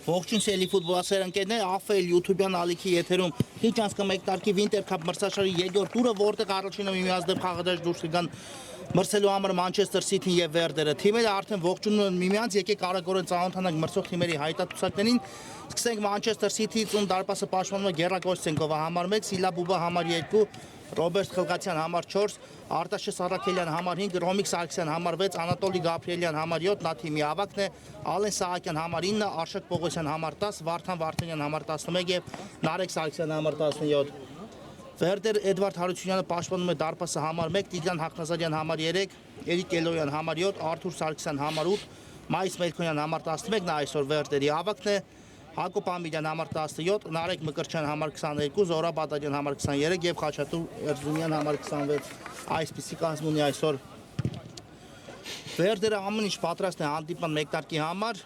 Ողջույն սելի ֆուտբոլասեր ընկերներ, Աֆել YouTube-յան ալիքի եթերում քիչ անցկա մեկ տարկի Winter Cup մրցաշարի երկրորդ տուրը, որտեղ առաջինը միմյանց դեմ խաղադաշտ դուրս կգան մրցելու համար Manchester City-ն եւ Werder-ը։ Թիմերը արդեն ողջունում են միմյանց, եկեք արագորեն ծանոթանանք մրցող թիմերի հայտարարություններին։ Սկսենք Manchester City-ից, ում դարպասը պաշտպանում է Գերա Կոստենկովը համար 1, Սիլա Բուբա համար 2, Ռոբերտ Խլգացյան համար 4, Արտաշես Արաքելյան համար 5, Ռոմիկ Սարգսյան համար 6, Անատոլի Գաբրիելյան համար 7, նա թիմի ավագն է, Ալեն Սահակյան համար 9, Արշակ Պողոսյան համար 10, Վարդան Վարդանյան համար 11 եւ Նարեկ Սարգսյան համար 17։ Werder Էդվարդ Հարությունյանը պաշտպանում է դարպասը համար 1, Տիգրան Հակնազարյան համար 3, Էրիկ Էլոյան համար 7, Արթուր Սարգսյան համար 8, Մայիս Մելքոնյան համար 11, նա այսօր Werder-ի ավագն է, Հակոբ Ամիրյան համար 17, Նարեկ Մկրտչյան համար 22, Զորա Բադարյան համար 23 եւ Խաչատուր Էրզումյան համար 26։ Այսպիսի կազմ ունի այսօր Werder-ը ամեն ինչ պատրաստ է հանդիպման մեկ տարկի համար։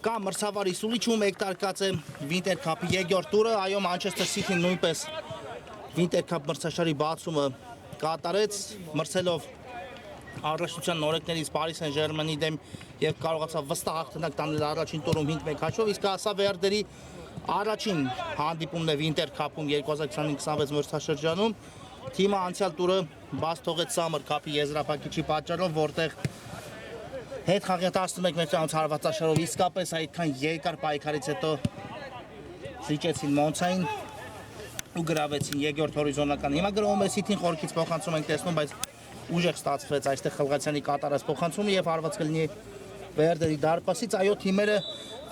Կա մրցավարի սուլիչում մեկ տարկած է Winter Cup-ի երկրորդ տուրը, այո Manchester City-ն նույնպես Winter Cup մրցաշարի բացումը կատարեց, մրցելով առաջնության նորեկներից Paris Saint-Germain-ի դեմ եւ կարողացավ վստահ հաղթանակ տանել առաջին տուրում 5-1 հաշվով, իսկ ասա Werder-ի առաջին հանդիպումն է Winter Cup-ում 2025-26 մրցաշրջանում։ Թիմը անցյալ տուրը բաց թողեց Summer Cup-ի եզրափակիչի պատճառով, որտեղ հետ խաղի 11 մետրանոց հարվածաշարով իսկապես այդքան երկար պայքարից հետո զիջեցին Մոնցային ու գրավեցին երկրորդ հորիզոնական։ Հիմա գրովում է City-ին խորքից փոխանցում ենք տեսնում, բայց ուժեղ ստացվեց այստեղ Խլգացյանի կատարած փոխանցումը եւ հարված կլինի Werder-ի դարպասից։ Այո, թիմերը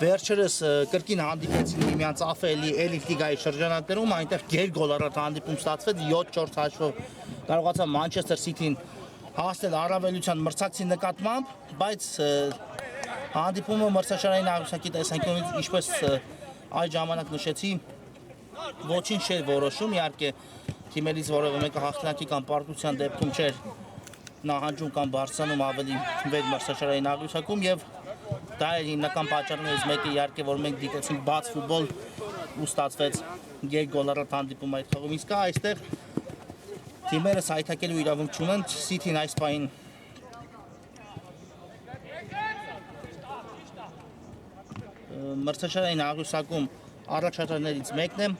վերջերս կրկին հանդիպեցին միմյանց Աֆելի էլիտ լիգայի շրջանակներում, այնտեղ գերգոլառատ հանդիպում ստացվեց 7-4 հաշվով կարողացավ Manchester City-ն հասնել առավելության մրցակցի նկատմամբ, բայց հանդիպումը մրցաշարային աղյուսակի տեսանկյունից, ինչպես այդ ժամանակ նշեցի, ոչինչ չէր որոշում, իհարկե թիմերից որևէ մեկը հաղթանակի կամ պարտության դեպքում չէր նահանջում կամ բարձրանում ավելի վեր մրցաշարային աղյուսակում եւ դա էր հիմնական պատճառներից մեկը, իհարկե, որ մենք դիտեցինք բաց ֆուտբոլ ու ստացվեց գերգոլառատ հանդիպում այդ խաղում։ Իսկ այստեղ թիմերը սայթակելու իրավունք չունեն, City-ն այս պահին մրցաշարային աղյուսակում առաջատարներից մեկն է,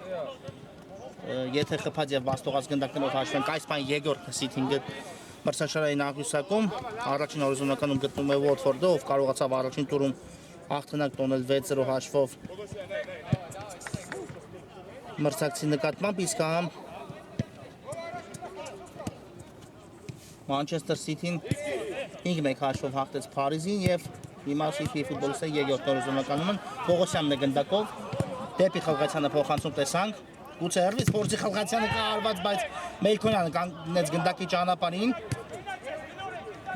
եթե խփած եւ բաստողած գնդակներով հաշվենք, այս պահին երկրորդ City-ն մրցաշարային աղյուսակում, առաջին հորիզոնականում գտնվում է Watford-ը, ով կարողացավ առաջին տուրում հաղթանակ տոնել 6-0 հաշվով մրցակցի նկատմամբ, իսկ Manchester City-ն 5-1 հաշվով հաղթեց Փարիզին եւ հիմա City-ի ֆուտբոլիստը երկրորդ հորիզոնականում են, Պողոսյանն է գնդակով, դեպի Խլգացյանը փոխանցում տեսանք, գուցե հեռվից փորձի Խլգացյանը կարված, բայց Մելքոնյանը կանգնեց գնդակի ճանապարհին,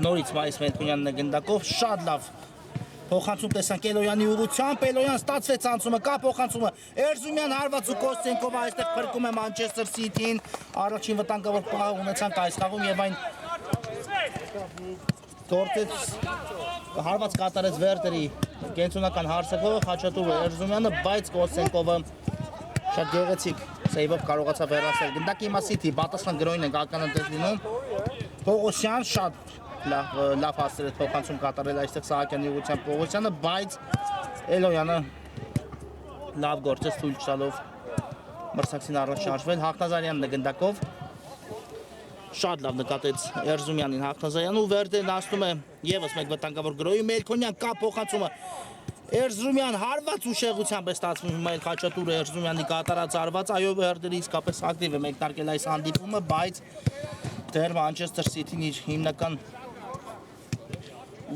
նորից Մայիս Մելքոնյանն է գնդակով, շատ լավ փոխանցում տեսանք Էլոյանի ուղղությամբ, Էլոյան ստացվեց անցումը, կա փոխանցումը, Էրզումյան հարված ու Կոստենկովը այստեղ փրկում է Manchester City-ին, առաջին վտանգավոր պահ ունեցանք այս խաղում եւ այն Թորտեց հարված կատարեց Werder-ի կենտրոնական հարցակողը Խաչատուր Էրզումյանը, բայց Կոստենկովը շատ գեղեցիկ սեյվով կարողացավ հեռացնել գնդակի։ Հիմա City պատասխան գրոյն ենք ականատես լինում, Պողոսյան շատ լավ հասցրել է փոխանցում կատարել այստեղ Սահակյանի ուղղությամբ Պողոսյանը, բայց Էլոյանը լավ գործեց թույլ չտալով մրցակցին առաջ շարժվել, Հակնազարյանն է գնդակով, շատ լավ նկատեց Էրզումյանին Հակնազարյանը ու Werder-ն հասնում է եւս մեկ վտանգավոր գրոյի, Մելքոնյան կա փոխանցումը, Էրզումյան հարված ուշեղությամբ է ստացվում հիմա էլ Խաչատուր Էրզումյանի կատարած արված, այո Werder-ը իսկապես ակտիվ է մեկնարկել այս հանդիպումը, բայց դեռ Manchester City-ն իր հիմնական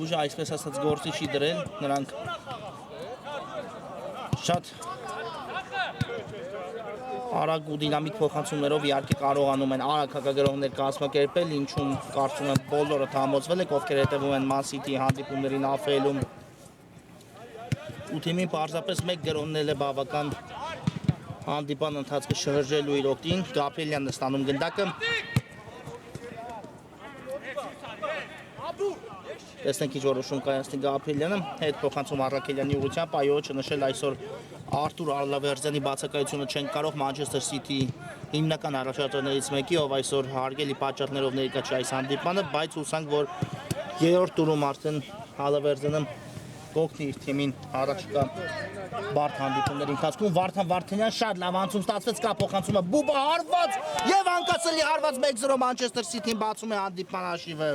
ուժը այսպես ասած գործի չի դրել, նրանք շատ Արագ ու դինամիկ փոխանցումներով իհարկե կարողանում են արագ հակագրողներ կազմակերպել, ինչում կարծում եմ բոլորը համոզվել եք, ովքեր հետևում են Man City-ի հանդիպումներին AFL-ում։ Ու թիմին պարզապես մեկ գրոննել է բավական հանդիպան ընթացքը շրջելու իր օգտին, Գաբրիելյանն է ստանում գնդակը։ Տեսնենք ինչ որոշում կայացնի Գաբրիելյանը, հետ փոխանցում Առաքելյանի ուղղությամբ, այո, չնշել այսօր Արտուր Արլավերձյանի բացակայությունը չեն կարող Manchester City-ի հիմնական առաջատարներից մեկի, ով այսօր հարգելի պատճառներով ներկա չէ այս հանդիպմանը, բայց հուսանք, որ երրորդ տուրում արդեն Արլավերձյանը կօգնի իր թիմին առաջիկա բարդ հանդիպումների ընթացքում։ Վարդան Վարդանյան շատ լավ անցում ստացվեց, կա փոխանցումը Բուբա հարված եւ անկասելի հարված 1-0 Manchester City-ն բացում է հանդիպման հաշիվը։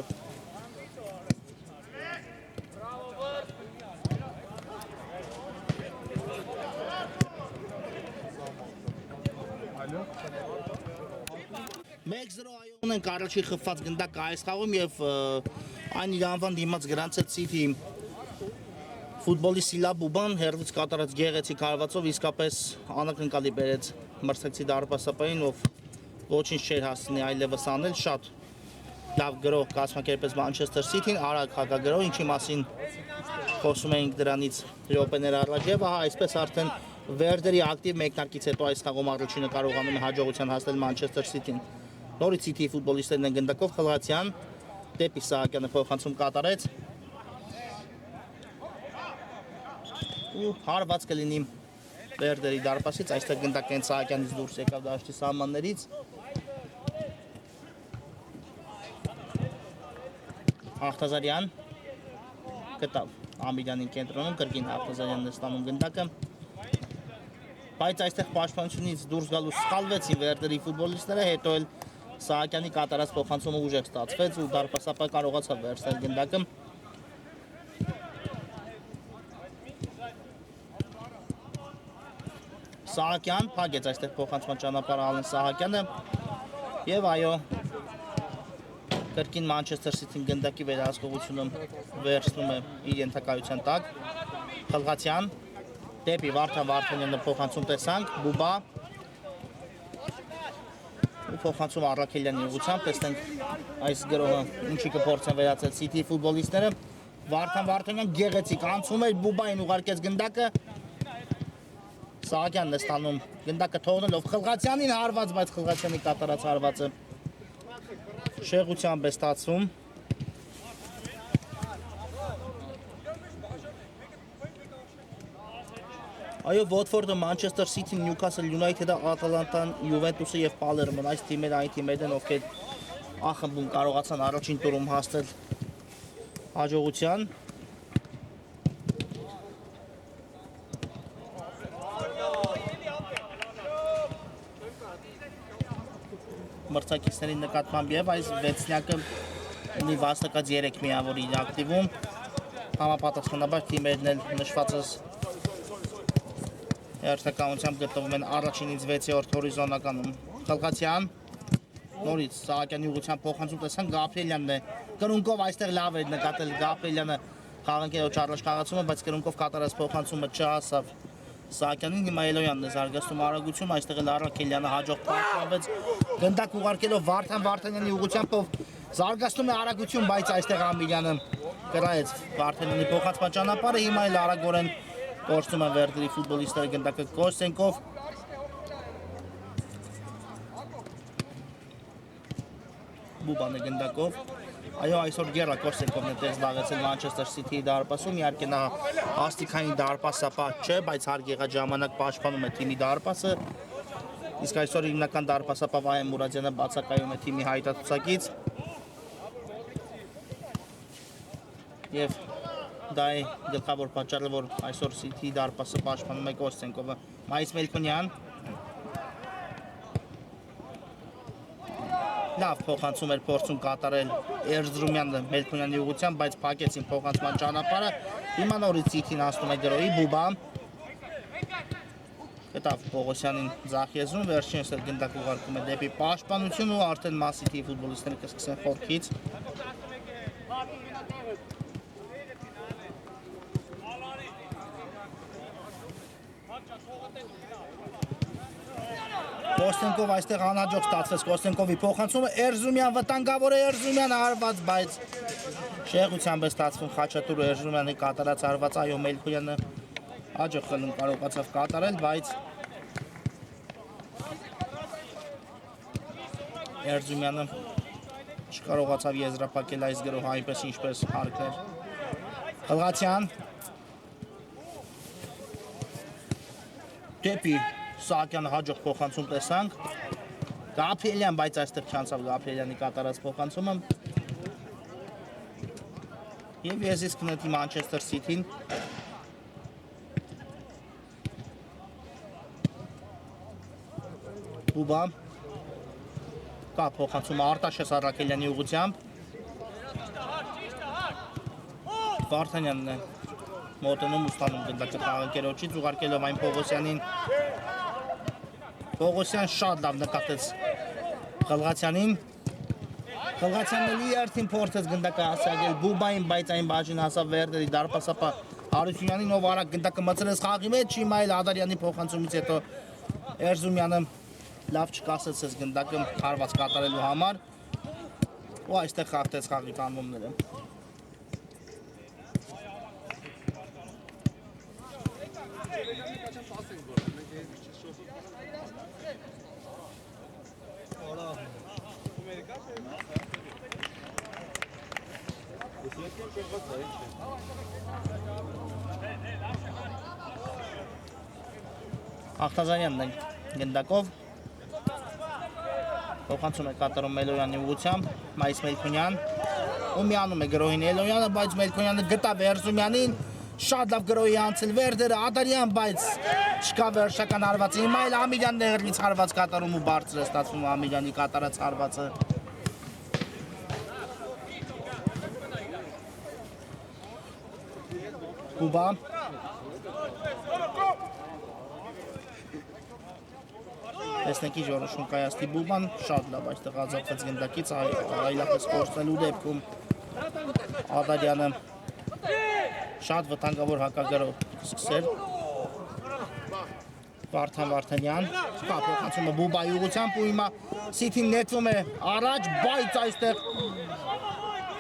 Մեկ 0 այո ունենք առաջի խփված գնդակը այս խաղում եւ այն իր անվան դիմաց գրանցեց City ֆուտբոլիստ Սիլա Բուբան հերվից կատարած գեղեցիկ հարվածով իսկապես անակնկալի բերեց մրցակցի դարպասապային, ով ոչինչ չէր հասցնի այլևս անել, շատ լավ գրող կազմակերպեց Manchester City-ն, արագ հակագրող, ինչի մասին խոսում էինք դրանից րոպեներ առաջ եւ ահա այսպես արդեն Վերդերի ակտիվ մեկնարկից հետո այս խաղում առաջինը կարողանում է հաջողության հասնել Manchester City-ն։ Նորից City-ի ֆուտբոլիստներն են գնդակով Խլղացյան դեպի Սահակյանը փոխանցում կատարեց ու հարված կլինի Վերդերի դարպասից, այստեղ գնդակը հենց Սահակյանից դուրս եկավ դաշտի սահմաններից։ Հաղթազարյան գտավ Ամիրյանին կենտրոնում, կրկին Հաղթազարյանն է ստանում գնդակը, բայց այստեղ պաշտպանությունից դուրս գալու սխալվեցին Վերդերի ֆուտբոլիստները, հետո էլ Սահակյանի կատարած փոխանցումը ուժեղ ստացվեց ու դարպասապահը կարողացավ վերցնել գնդակը։ Սահակյան փակեց այստեղ փոխանցման ճանապարհը Ալեն Սահակյանը եւ այո կրկին Manchester City-ն գնդակի վերահսկողությունը վերցնում է իր ենթակայության տակ։ Խլղացյան դեպի Վարդան Վարդանյանը փոխանցում տեսանք, Բուբա ու փոխանցում Առաքելյանի ուղղությամբ, տեսնենք այս գրողը ինչի կփորձեն վերացնել City-ի ֆուտբոլիստները։ Վարդան Վարդանյան գեղեցիկ անցում էր, Բուբային ուղարկեց գնդակը, Սահակյանն է ստանում գնդակը թողնելով Խլղացյանին հարված, բայց Խլղացյանի կատարած հարվածը շեղությամբ է ստացվում։ Այո, Watford-ը, Manchester City-ն, Newcastle United-ը, Ատալանտան, Juventus-ը եւ Palermo-ն այս թիմերը այն թիմերն են, ովքեր A խմբում կարողացան առաջին տուրում հասնել հաջողության։ Մրցակիցների նկատմամբ եւ այս վեցնյակը ունի վաստակած 3 միավոր իր ակտիվում, համապատասխանաբար թիմերն էլ նշվածս հերթականությամբ գտնվում են առաջինից 6-րդ հորիզոնականում։ Խլղացյան նորից Սահակյանի ուղղությամբ փոխանցում տեսան Գաբրիելյանն է կրունկով այստեղ լավ է նկատել Գաբրիելյանը խաղանքերոջ առաջխաղացումը, բայց կրունկով կատարած փոխանցումը չհասավ Սահակյանին, հիմա Էլոյանն է զարգացնում արագություն, այստեղ էլ Առաքելյանը հաջող պաշտպանվեց գնդակ ուղարկելով Վարդան Վարդանյանի ուղղությամբ, ով զարգացնում է արագություն, բայց այստեղ Ամիրյանը կրայեց Վարդանյանի փոխանցման ճանապարհը, հիմա էլ արագորեն կորցնում են Վերդերի ֆուտբոլիստները գնդակը Կոստենկով։ Բուբան է գնդակով։ Այո, այսօր Գերա Կոստենկովն է տեղ զբաղեցել Manchester City-ի դարպասում, իհարկե նա աստիքային դարպասապահ չէ, բայց հարկ եղած ժամանակ պաշտպանում է թիմի դարպասը։ Իսկ այսօր հիմնական դարպասապահ Վահեն Մուրադյանը բացակայում է թիմի հայտարարությունից։ Եվ դա է գլխավոր պատճառը, որ այսօր City-ի դարպասը պաշտպանում է Կոստենկովը։ Մայիս Մելքոնյան լավ փոխանցում էր փորձում կատարել Էրզրումյանը Մելքոնյանի ուղղությամբ, բայց փակեցին փոխանցման ճանապարհը։ Հիմա նորից City-ն հասնում է գրոհի Բուբա։ Գտավ Պողոսյանին ձախ եզրում, վերջինս էլ գնդակ ուղարկում է դեպի պաշտպանություն ու արդեն Man City-ի ֆուտբոլիստները կսկսեն խորքից։ Կոստենկով այստեղ անհաջող ստացվեց Կոստենկովի փոխանցումը, Էրզումյան վտանգավոր է, Էրզումյան հարված, բայց շեղությամբ է ստացվում Խաչատուրը Էրզումյանի կատարած հարված, այո Մելքոյանը հաջող խլում կարողացավ կատարել, բայց Էրզումյանը չկարողացավ եզրափակել այս գրոհը այնպես ինչպես հարկներ։ Խլղացյան դեպի Սահակյանը հաջող փոխանցում տեսանք, Գաբրիելյան, բայց այստեղ չանցավ Գաբրիելյանի կատարած փոխանցումը և եզից կնետի Մանչեսթեր Սիթին Բուբա կա փոխանցումը Արտաշես Առաքելյանի ուղղությամբ Վարդանյանն է մոտենում ու ստանում գնդակը խաղակերոջից ուղարկելով այն Պողոսյանին Պողոսյան շատ լավ նկատեց Խլղացյանին Խլղացյանն էլի երթին փորձեց գնդակը հասցրել Բուբային, բայց այն բաժին հասավ Վերդերի դարպասապա Հարությունյանին, ով արագ գնդակը մտցրեց խաղի մեջ, հիմա էլ Ադարյանի փոխանցումից հետո Էրզումյանը լավ չկասեցեց գնդակը հարված կատարելու համար ու այստեղ խախտեց խաղի կանոնները Ախտազարյանն է գնդակով փոխանցում է կատարում Էլոյանի ուղղությամբ Մայիս Մելքոնյան ու միանում է գրոհին Էլոյանը, բայց Մելքոնյանը գտավ Էրզումյանին շատ լավ գրոհի անցել Վերդերը Ադարյան, բայց չկա վերջական հարվածը հիմա էլ Ամիրյանն է հեռվից հարված կատարում ու բարձր է ստացվում Ամիրյանի կատարած հարվածը Կուբա Տեսնենք ինչ որոշում կայացնի Բուբան, շատ լավ այստեղ արձակվեց գնդակից, այլապես կորցնելու դեպքում Ադարյանը շատ վտանգավոր հակագրոհ սկսել Վարդան Վարդանյան, կա փոխանցումը Բուբայի ուղղությամբ ու հիմա Սիթին նետվում է առաջ, բայց այստեղ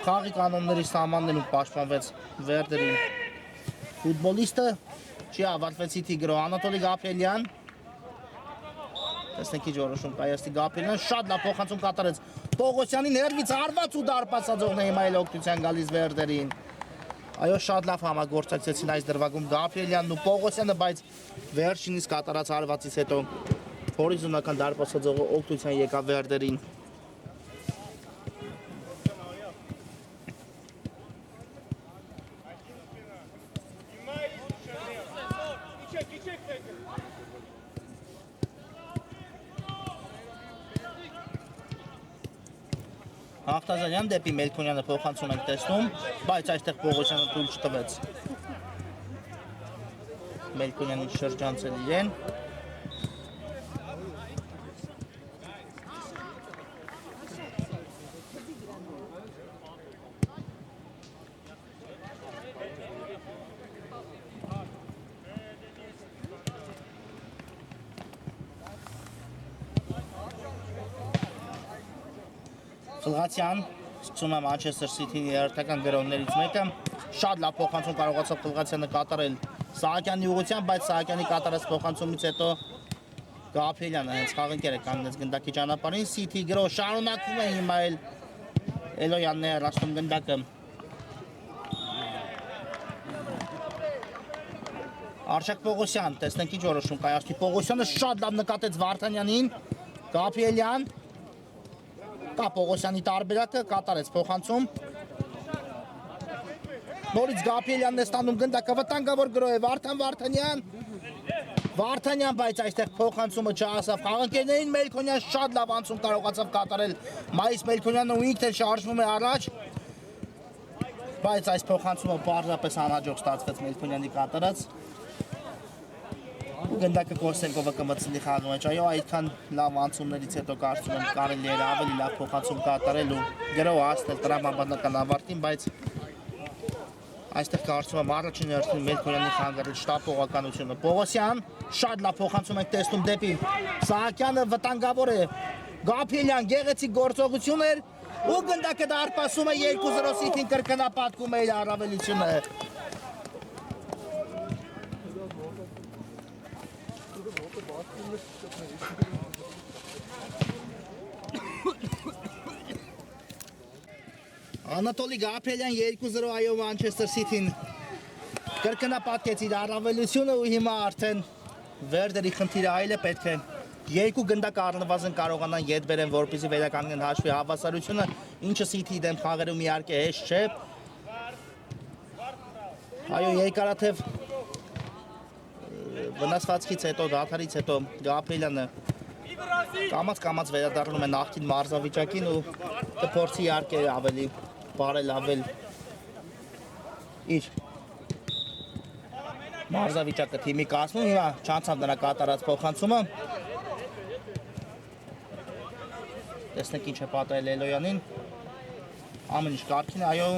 խաղի կանոնների սահմաններում պաշտպանվեց Վերդերի ֆուտբոլիստը, չի ավարտվեց Սիթի գրոհը Անատոլի Գաբրիելյան Տեսնենք ինչ որոշում կայացնի Գաբրիելյանը, շատ լավ փոխանցում կատարեց Պողոսյանին հեռվից հարված ու դարպասաձողն է հիմա էլ օգնության գալիս Վերդերին Այո, շատ լավ համագործակցեցին այս դրվագում Գաբրիելյանն ու Պողոսյանը, բայց վերջինիս կատարած հարվածից հետո հորիզոնական դարպասաձողը օգնության եկավ Վերդերին Ախտազարյան դեպի Մելքոնյանը փոխանցում ենք տեսնում, բայց այստեղ Պողոսյանը թույլ չտվեց Մելքոնյանին շրջանցել իրեն Խլղացյան սկսում է Մանչեսթեր Սիթիի երթական գրոհներից մեկը շատ լավ փոխանցում կարողացավ Խլղացյանը կատարել Սահակյանի ուղղությամբ, բայց Սահակյանի կատարած փոխանցումից հետո Գաբրիելյանը հենց խաղընկերը կանգնեց գնդակի ճանապարհին Սիթի գրոհ շարունակվում է հիմա էլ Էլոյանն է հեռացնում գնդակը Արշակ Պողոսյան, տեսնենք ինչ որոշում կայացնի Պողոսյանը շատ լավ նկատեց Վարդանյանին Գաբրիելյան Կա Պողոսյանի տարբերակը, կատարեց փոխանցում Նորից Գաբրիելյանն է ստանում գնդակը, վտանգավոր գրոհ է Վարդան Վարդանյան Վարդանյան, բայց այստեղ փոխանցումը չհասավ խաղընկերներին Մելքոնյան շատ լավ անցում կարողացավ կատարել Մայիս Մելքոնյանը ու ինքն էլ շարժվում է առաջ բայց այս փոխանցումը պարզապես անհաջող ստացվեց Մելքոնյանի կատարած Գնդակը Կոստենկովը կմտցնի խաղի մեջ, այո, այդքան լավ անցումներից հետո կարծում եմ կարելի էր ավելի լավ փոխանցում կատարել ու գրոհը հասնել տրամաբանական ավարտին, բայց Այստեղ կարծում եմ առաջին հերթին Մելքոնյանի խանգարել շտապողականությունը։ Պողոսյան շատ լավ փոխանցում ենք տեսնում դեպի Սահակյանը, վտանգավոր է Գաբրիելյան, գեղեցիկ գործողություն էր ու գնդակը դարպասում է 2-0 Սիթին կրկնապատկում է իր առավելությունը։ Անատոլի Գաբրիելյան 2-0 այո Մանչեսթեր Սիթին կրկնապատկեց իր առավելությունը ու հիմա արդեն Վերդերի խնդիրը այլ է, պետք է երկու գնդակ առնվազն կարողանան ետ բերեն, որպեսզի վերականգնեն հաշվի հավասարությունը, ինչը Սիթիի դեմ խաղերում իհարկե հեշտ չէ։ Այո, երկարաթև վնասվածքից հետո, դադարից հետո Գաբրիելյանը կամաց վերադառնում է նախկին մարզավիճակին ու կփորձի իհարկե ավելի բարելավել իր մարզավիճակը թիմի կազմում, հիմա չանցավ նրա կատարած փոխանցումը։ Տեսնենք ինչ է պատահել Էլոյանին։ Ամեն ինչ կարգին է, այո,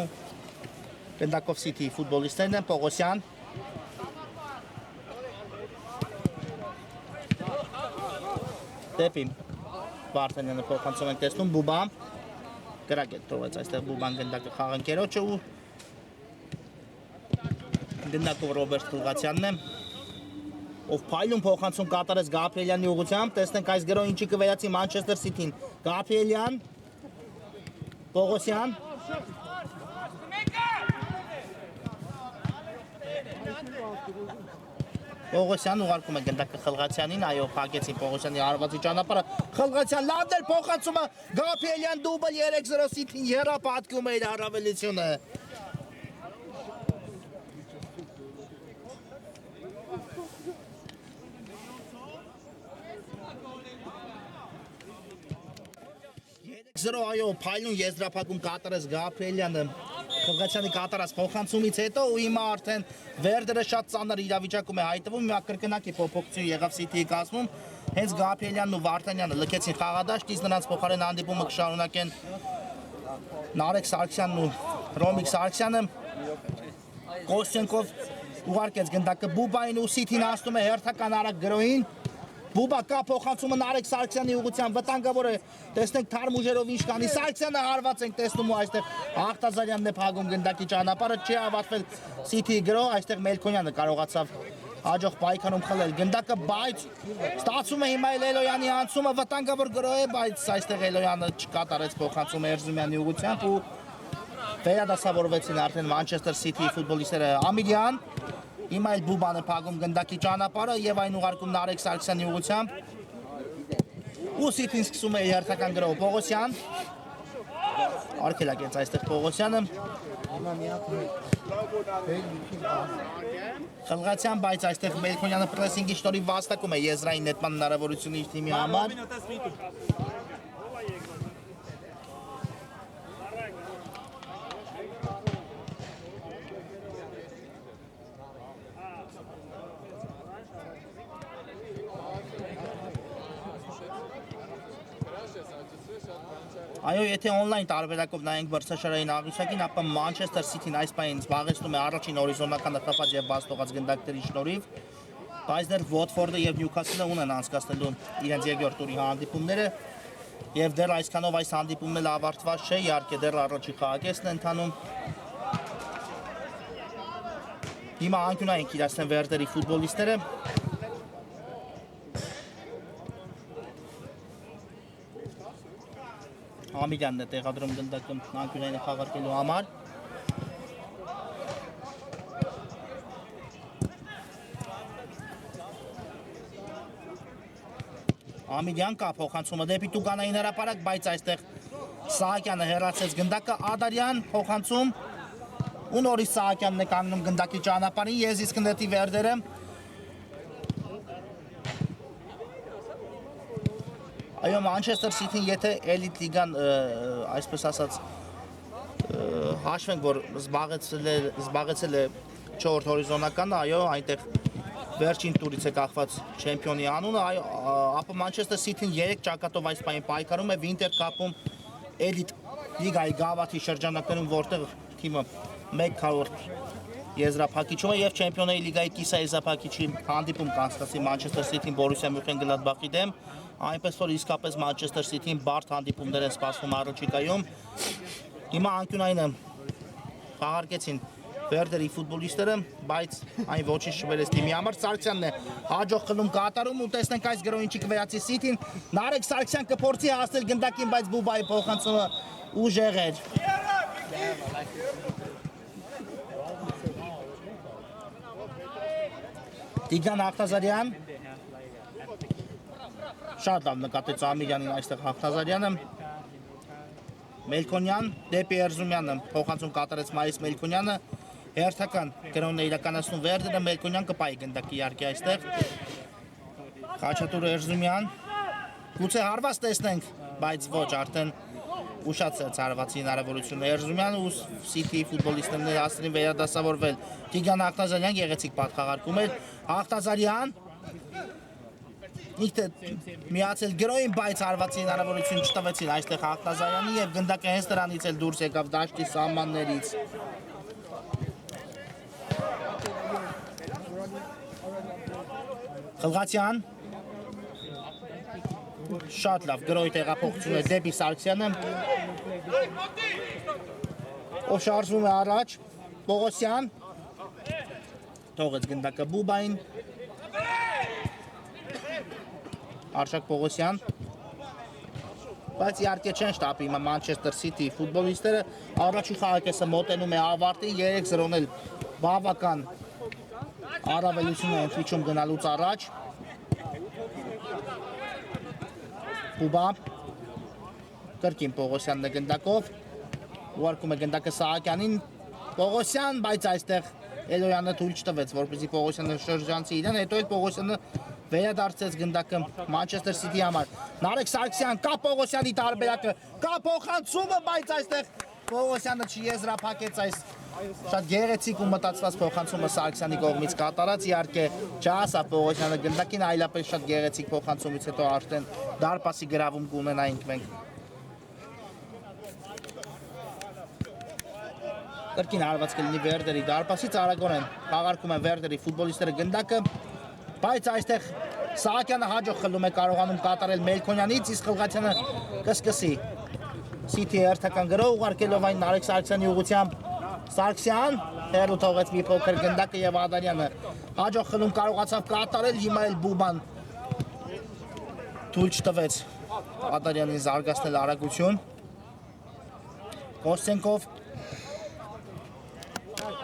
գնդակով Սիթի ֆուտբոլիստներն են, Պողոսյան։ Դեպի Վարդանյանը փոխանցում ենք տեսնում, Բուբա գրակ է թողեց այստեղ Բուբան գնդակը խաղընկերոջը ու գնդակով Ռոբերտ Խլղացյանն է, ով փայլուն փոխանցում կատարեց Գաբրիելյանի ուղղությամբ, տեսնենք այս գրոն ինչի կվերացի Մանչեսթեր Սիթին, Գաբրիելյան, Պողոսյան, Պողոսյան ուղարկում է գնդակը Խլղացյանին, այո, փակեցին Պողոսյանի հարվածի ճանապարհը, Խլղացյան լավ դեր փոխանցումը, Գաբրիելյան դուբլ 3-0 Սիթին եռապատկում է իր առավելությունը։ Այո, փայլուն եզրափակում կատարեց Գաբրիելյանը Խլղացյանի կատարած փոխանցումից հետո ու հիմա արդեն Վերդերը շատ ծանր իրավիճակում է հայտնվում, հիմա կրկնակի փոփոխություն եղավ Սիթիի կազմում, հենց Գաբրիելյանն ու Վարդանյանը լքեցին խաղադաշտ, իսկ նրանց փոխարեն հանդիպումը կշարունակեն Նարեկ Սարգսյանն ու Ռոմիկ Սարգսյանը։ Կոստենկով ուղարկեց գնդակը Բուբային ու Սիթին հասնում է հերթական արագ գրոհին։ Բուբա կա փոխանցումը Նարեկ Սարգսյանի ուղղությամբ, վտանգավոր է, տեսնենք թարմ ուժերով ինչ կանի, Սարգսյանը հարված ենք տեսնում ու այստեղ Ախտազարյանն է փակում գնդակի ճանապարհը, չի ավարտվել Սիթիի գրոհը, այստեղ Մելքոնյանը կարողացավ հաջող պայքարում խլել գնդակը, բայց ստացվում է հիմա Էլոյանի անցումը, վտանգավոր գրոհ է, բայց այստեղ Էլոյանը չկատարեց փոխանցումը Էրզումյանի ուղղությամբ ու վերադասավորվեցին արդեն Մանչեսթեր Սիթիի ֆուտբոլիստները։ Ամիլյան հիմա էլ Բուբան է փակում գնդակի ճանապարհը եւ այն ուղարկում Նարեկ Սարգսյանի ուղղությամբ։ Ու Սիթին սկսում է հերթական գրոհ Պողոսյան։ Արկելակեց այստեղ Պողոսյանը։ Խլղացյան, բայց այստեղ Մելքոնյանը պրեսինգի շնորհիվ վաստակում է եզրային նետման հնարավորությունը իր թիմի համար։ Այո, եթե on-line տարբերակով նայենք բարձրաշարային աղյուսակին, ապա Մանչեսթեր Սիթին այս պահին զբաղեցնում է առաջին հորիզոնականը խփած եւ բաստողած գնդակների շնորհիվ, բայց դեռ Վոթֆորդը եւ Նյուքասլը ունեն անցկացնելու իրենց երկրորդ տուրի հանդիպումները եւ դեռ այսքանով այս հանդիպումն էլ ավարտված չէ, իհարկե դեռ առաջի խաղակեսն է ընթանում։ Հիմա անկյունային իրացնեն Վերդերի ֆուտբոլիստները։ Ամիլյանն է տեղադրում գնդակը անկյունային խաղարկելու համար։ Ամիլյան կա փոխանցումը դեպի Տուգանային հրապարակ, բայց այստեղ Սահակյանը հեռացեց գնդակը, Ադարյան փոխանցում ու նորից Սահակյանն է կանգնում գնդակի ճանապարհին, եզիսկ նետի Վերդերը։ Այո, Մանչեսթեր Սիթին, եթե էլիտ լիգան, այսպես ասած, հաշվենք, որ զբաղեցել է 4 հորիզոնականը, այո, այնտեղ վերջին տուրից է կախված չեմպիոնի անունը, ապա Մանչեսթեր Սիթին 3 ճակատով այս պահին պայքարում է Վինտեր կապում էլիտ լիգայի գավաթի շրջանակներում, որտեղ թիմը 1 եզրափակիչը եւ Չեմպիոնների լիգայի կիսաեզրափակիչի հանդիպում կանցկացի Մանչեսթեր Սիթին Բորուսիա Մյունխեն-Գլադբախի դեմ, այնպես որ իսկապես Մանչեսթեր Սիթին բարդ հանդիպումներ են սպասվում առաջիկայում։ Հիմա անկյունայինը խաղարկեցին Վերդերի ֆուտբոլիստները, բայց այն ոչինչ չվերեց թիմի համար։ Սարգսյանն է հաջող խլում կատարում ու տեսնենք այս գրոհին չի կվերացի Սիթին։ Նարեկ Սարգսյան կփորձի հասնել գնդակին, բայց Բուբայի փոխանցումը ուժեղ էր։ Տիգրան Հաղթազարյան շատ լավ նկատեց Ամիրյանին այստեղ Հաղթազարյանը։ Մելքոնյան դեպի Էրզումյանը փոխանցում կատարեց Մարիս Մելքոնյանը։ Հերթական գրոնն է իրականացնում Վերդերը, Մելքոնյան կպայի գնդակի իհարկե այստեղ։ Խաչատուր Էրզումյան։ Գուցե հարված տեսնենք, բայց ոչ, արդեն ուշացած հարվածի հնարավորությունը Էրզումյանը ու Սիթի ֆուտբոլիստներն հասցրին վերադասավորվել։ Տիգրան Հաղթազարյան գեղեցիկ պատխաղարկում էր։ Հաղթազարյան ինքն միացել գրոհին, բայց հարվածի հնարավորություն չտվեցին այստեղ Հաղթազարյանի եւ գնդակը հենց դրանից էլ դուրս եկավ դաշտի սահմաններից։ Խլղացյան շատ լավ գրոհի տեղափոխություն է դեպի Սարգսյանը, ով շարժվում է առաջ, Պողոսյան թողեց գնդակը Բուբային, Արշակ Պողոսյան, բայց իհարկե չեն շտապի հիմա Մանչեսթեր Սիթի ֆուտբոլիստները, առաջի խաղակեսը մոտենում է ավարտի, 3-0-ն էլ բավական առավելություն է ընթրիչում գնալուց առաջ։ Բուբա կրկին Պողոսյանն է գնդակով, ուղարկում է գնդակը Սահակյանին, Պողոսյան, բայց այստեղ Էլոյանը թույլ չտվեց, որպեսզի Պողոսյանը շրջանցի իրեն, հետո էլ Պողոսյանը վերադարձեց գնդակը Մանչեսթեր Սիթի համար։ Նարեկ Սարգսյան, կա Պողոսյանի տարբերակը, կա փոխանցումը, բայց այստեղ Պողոսյանը չեզրափակեց այս շատ գեղեցիկ ու մտածված փոխանցումը Սարգսյանի կողմից կատարած, իհարկե չհասավ Պողոսյանը գնդակին, այլապես շատ գեղեցիկ փոխանցումից հետո արդեն դարպասի գրավում կունենայինք մենք։ Կրկին հարված կլինի Վերդերի դարպասից, արագորեն խաղարկում են Վերդերի ֆուտբոլիստները գնդակը, բայց այստեղ Սահակյանը հաջող խլում է կարողանում կատարել Մելքոնյանից, իսկ Խլղացյանը կսկսի Սիթի հերթական գրոհ ուղարկելով այն Նարեկ Սարգսյանի ուղղությամբ։ Սարգսյան հեռու թողեց մի փոքր գնդակը եւ Ադարյանը հաջող խլում կարողացավ կատարել, հիմա էլ Բուբան թույլ չտվեց Ադարյանին զարգացնել արագություն։ Կոստենկով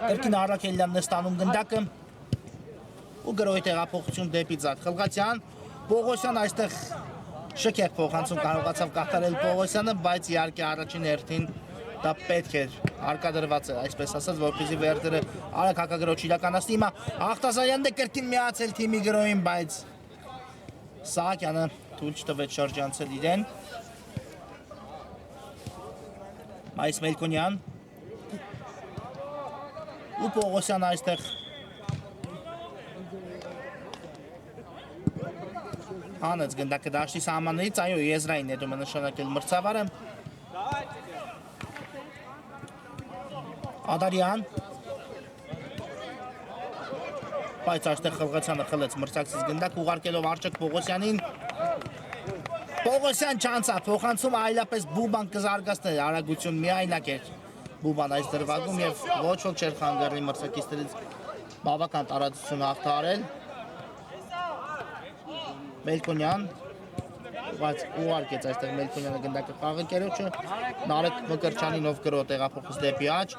կրկին Արաքելյանն է ստանում գնդակը ու գրոհի տեղափոխություն դեպի ձախ։ Խլղացյան, Պողոսյան այստեղ շքեղ փոխանցում կարողացավ կատարել Պողոսյանը, բայց իհարկե առաջին հերթին դա պետք էր արկադրված է, այսպես ասած, որպեսզի Վերդերը արագ հակագրոհ իրականացնի։ Հիմա Հաղթազարյանն է կրկին միացել թիմի գրոհին, բայց Սահակյանը թույլ չտվեց շրջանցել իրեն։ Մայիս Մելքոնյան ու Պողոսյանը այստեղ հանեց գնդակը դաշտի սահմաններից, այո, եզրային հետում է նշանակել մրցավարը։ Ադարյան, բայց այստեղ Խլղացյանը խլեց մրցակցից գնդակ, ուղարկելով Արշակ Պողոսյանին։ Պողոսյան չանցավ, փոխանցումը այլապես Բուբան կզարգացներ, արագություն միայնակ էր Բուբան այս դրվագում եւ ոչ ոք չէր խանգարի մրցակիցներից բավական տարածություն հաղթահարել։ Մելքոնյան, բայց ուղարկեց այստեղ Մելքոնյանը գնդակը խաղընկերոջը, Նարեկ Մկրչյանինով գրոհ տեղափոխեց դեպի աջ,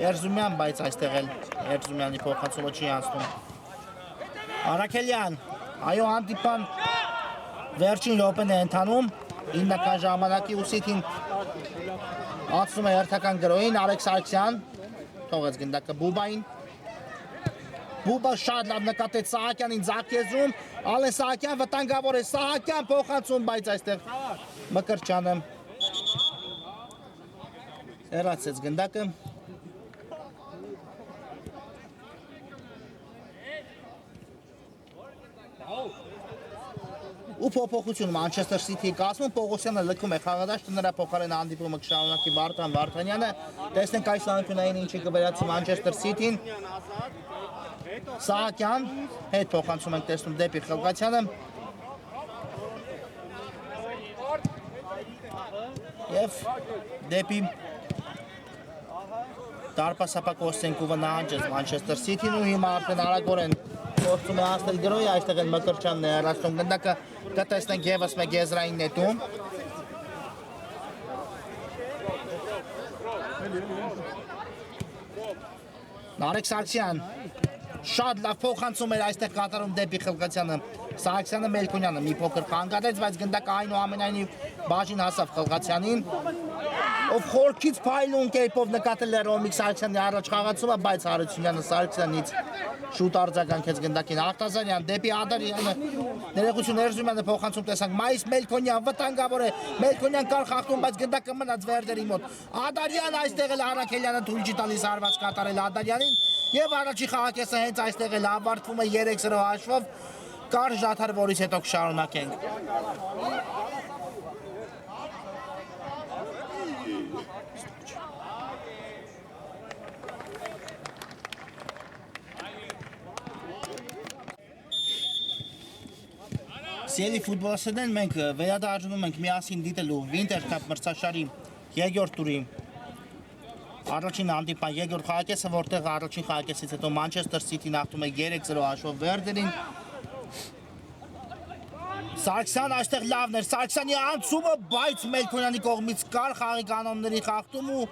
Էրզումյան, բայց այստեղ էլ Էրզումյանի փոխանցումը չի անցնում։ Արաքելյան, այո, հանդիպան վերջին րոպեն է ընթանում, 9 ժամանակի ու Սիթին անցնում է հերթական գրոհին, Նարեկ Սարգսյան թողեց գնդակը Բուբային։ Բուբա շատ լավ նկատեց Սահակյանին ձախ եզրում, Ալեն Սահակյան վտանգավոր է, Սահակյան փոխանցում, բայց այստեղ Մկրչյանը հեռացեց գնդակը։ ու փոփոխություն Manchester City-ի կազմում Պողոսյանը լքում է խաղադաշտը նրա փոխարեն հանդիպումը կշարունակի Վարդան Վարդանյանը տեսնենք այս անկյունային ինչի կվերացի Manchester City-ին Սահակյան հետ փոխանցում ենք տեսնում դեպի Խելգացյանը եւ դեպի Դարպասապակ Օստենկովը նահանջեց Manchester City-ն ու հիմա արդեն արագորեն Գործում է հասնել գրոյը, այստեղ են Մկրչյանն է հեռացնում գնդակը, կտեսնենք ևս մեկ եզրային նետում։ Նարեկ Սարգսյան, շատ լավ փոխանցում էր այստեղ կատարում դեպի Խելգացյանը, Սարգսյանը Մելքոնյանը մի փոքր խանգարեց, բայց գնդակը այնուամենայնիվ բաժին հասավ Խելգացյանին, ով խորքից փայլուն կերպով նկատել է Ռոմիկ Սարգսյանի առաջ խաղացումը, բայց Հարությունյանը Սարգսյանից շուտ արձագանքեց գնդակին Արտազարյան դեպի Ադարյանը ներողություն Էրզումյանը փոխանցում տեսանք Մայիս Մելքոնյան վտանգավոր է Մելքոնյան կար խախտում բայց գնդակը մնաց Վերդերի մոտ Ադարյան այստեղ էլ Արաքելյանը թույլ չի տալիս հարված կատարել Ադարյանին եւ առաջի խաղակեսը հենց այստեղ էլ ավարտվում է 3-0 հաշվով կար ժաթար որից հետո կշարունակենք Սիրելի ֆուտբոլիստներ, մենք վերադառնում ենք միասին դիտելու Winter Cup մրցաշարի երկրորդ տուրի առաջին հանդիպման երկրորդ խաղակեսը, որտեղ առաջին խաղակեսից հետո Manchester City-ն հաղթում է 3-0 հաշվով Վերդերին։ Սարգսյան այստեղ լավն էր, Սարգսյանի անցումը, բայց Մելքոնյանի կողմից կար խաղի կանոնների խախտում ու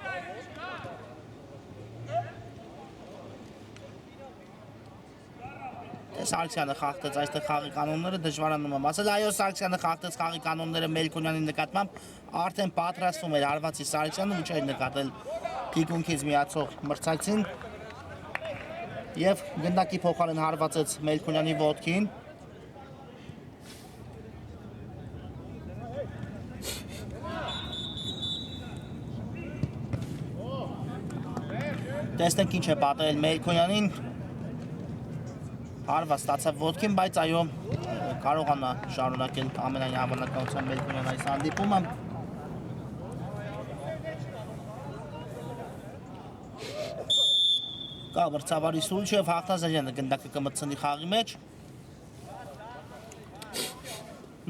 Սարգսյանը խախտեց այստեղ խաղի կանոնները, դժվարանում եմ ասել, այո Սարգսյանը խախտեց խաղի կանոնները Մելքոնյանի նկատմամբ, արդեն պատրաստվում էր հարվածի Սարգսյանը ու չէր նկատել թիկունքից միացող մրցակցին եւ գնդակի փոխարեն հարվածեց Մելքոնյանի ոտքին։ Տեսնենք ինչ է պատահել Մելքոնյանին Հարված ստացավ ոտքին, բայց այո, կարողանա շարունակել ամենայն հավանականությամբ Մելքոնյան այս հանդիպումը։ Կա մրցավարի Սուլչև, Հաղթազարյանը գնդակը կմտցնի խաղի մեջ։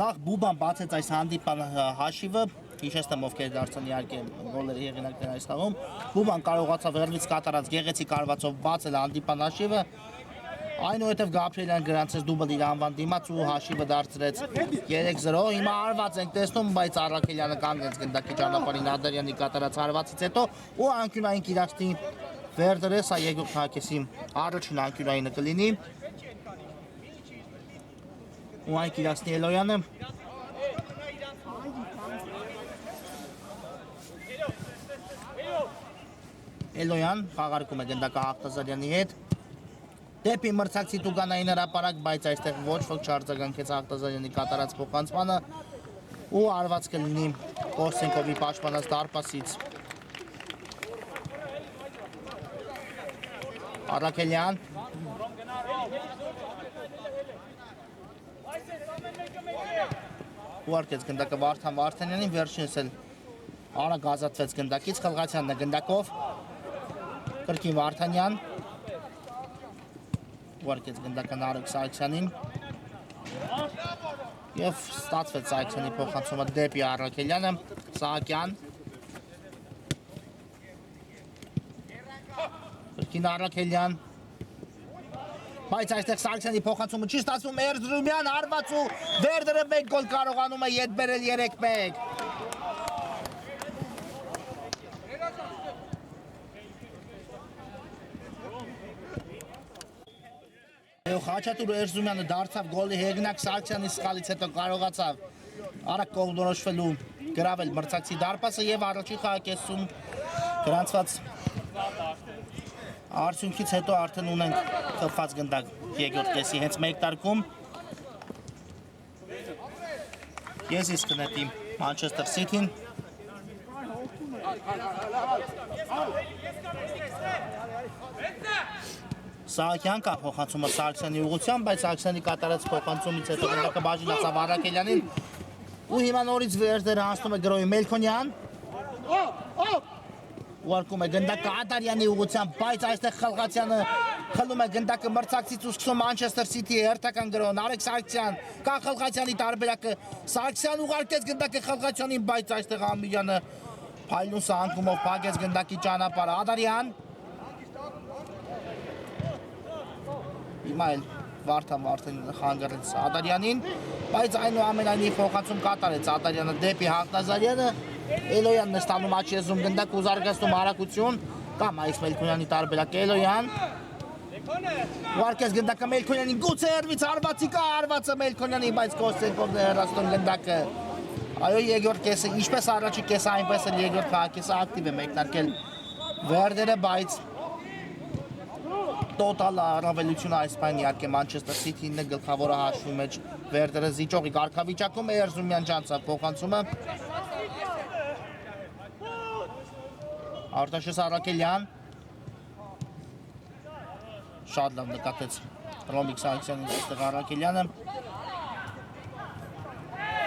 Նախ Բուբան բացեց այս հանդիպան հաշիվը, հիշեցնեմ ովքեր դարձան իհարկե գոլերի հեղինակներ այս խաղում։ Բուբան կարողացավ վերևից կատարած գեղեցիկ հարվածով բացել հանդիպան հաշիվը։ Այնուհետև Գաբրիելյան գրանցեց դուբլ իր անվան դիմաց ու հաշիվը դարձրեց 3-0, հիմա հարված ենք տեսնում, բայց Արաքելյանը կանգնեց գնդակի ճանապարհին Ադարյանի կատարած հարվածից հետո ու անկյունային կիրակցի Վերդերը, սա երկրորդ խաղակեսի առաջին անկյունայինը կլինի ու այն կիրակցնի Էլոյանը Էլոյան խաղարկում է գնդակը Հաղթազարյանի հետ Դեպի մրցակցի Տուգանային հրապարակ, բայց այստեղ ոչ ոք չարձագանքեց Հաղթազարյանի կատարած փոխանցմանը ու արված կլինի Կոստենկովի պաշտպանած դարպասից։ Արաքելյան ուղարկեց գնդակը Վարդան Վարդանյանին, վերջինս էլ արագ ազատվեց գնդակից, Խելգացյանն է գնդակով, կրկին Վարդանյան ուղարկեց գնդակը Նարեկ Սարգսյանին և ստացվեց Սարգսյանի փոխանցումը դեպի Արաքելյանը, Սահակյան կրկին Արաքելյան բայց այստեղ Սարգսյանի փոխանցումը չի ստացվում Էրզրումյան հարված ու Վերդերը մեկ գոլ կարողանում է ետ բերել 3-1 Խաչատուր Էրզումյանը դարձավ գոլի հեղինակ Սարգսյանի սխալից հետո կարողացավ արագ կողմնորոշվելու գրավել մրցակցի դարպասը եւ առաջին խաղակեսում գրանցված արդյունքից հետո արդեն ունենք խփված գնդակ երկրորդ կեսի հենց մեկ տարկում Եզիս կնետի Manchester City-ն Սահակյան կա փոխանցումը Սարգսյանի ուղղությամբ, բայց Սարգսյանի կատարած փոխանցումից հետո գնդակը բաժինացավ Արաքելյանին ու հիմա նորից վերդերը հասնում է գրոյի Մելքոնյան ուղարկում է գնդակը Ադարյանի ուղղությամբ, բայց այստեղ Խալղացյանը խլում է գնդակը մրցակցից ու սկսում Մանչեսթեր Սիթիի հերթական գրոհն Արեգ Սարգսյան կա Խալղացյանի տարբերակը Սարգսյան ուղարկեց գնդակը Խալղացյանին, բայց այստեղ Ամիրյանը փայլուն սահանկումով փակեց գնդակի ճանապարհը Ադարյան Հիմա էլ Վարդան խանգարեց Ադարյանին, բայց այնուամենայնիվ փոխանցում կատարեց Ադարյանը դեպի Հաղթազարյանը, Էլոյանն է ստանում աչքի եզրում գնդակ ու զարգացնում հարակություն, կամ այս Մելքոնյանի տարբերակ Էլոյան, ուղարկեց գնդակը Մելքոնյանին, գուցե հեռվից հարվածի կա հարվածը Մելքոնյանի, բայց Կոստենկովն է հեռացնում գնդակը, այո երկրորդ կեսը, ինչպես առաջի կեսը, այնպես էլ երկրորդ քաղաքեսը ակտիվ է մեկնարկել Վերդերը, բայց Տոտալ առավելությունը այս պայն իհարկե Մանչեսթեր Սիթին է գլխավորը հաշվի մեջ Վերդերը զիջողի կարգավիճակում է Էրզումյան ջանցավ փոխանցումը Արտաշես Արաքելյան շատ լավ նկատեց Ռոմիկ Սարգսյանին այստեղ Արաքելյանը